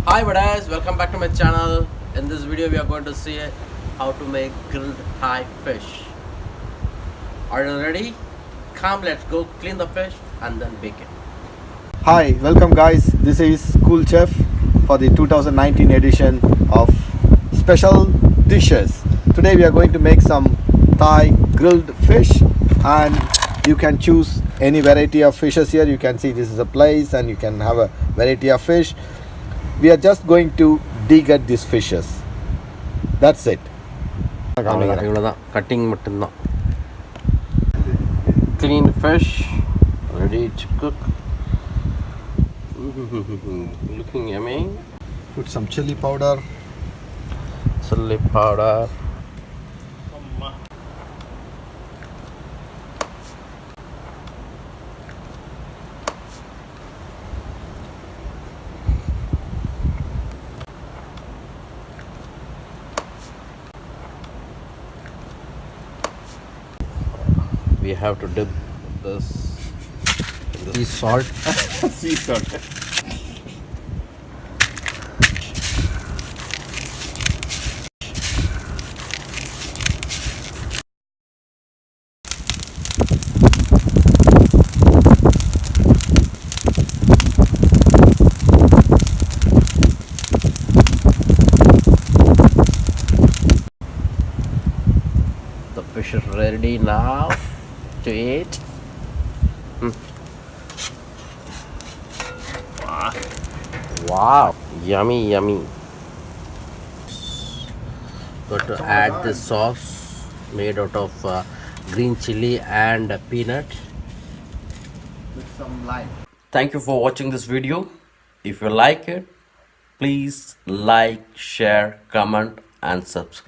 Hi guys, welcome back to my channel. In this video we are going to see how to make grilled Thai fish. Are you ready? Come, let's go clean the fish and then bake it. Hi, welcome guys. This is Cool Chef for the 2019 edition of Special Dishes. Today we are going to make some Thai grilled fish, and you can choose any variety of fishes here. You can see this is a place and you can have a variety of fish. We are just going to dig at these fishes. That's it. Cutting மட்டும்தான். Clean fish, ready to cook. Looking yummy. Put some chili powder. Chili powder. We have to dip this in the salt. Sea salt. The fish is ready now to eat. Wow, yummy, yummy. Got to add this sauce made out of green chili and peanut. With some lime. Thank you for watching this video. If you like it, please like, share, comment and subscribe.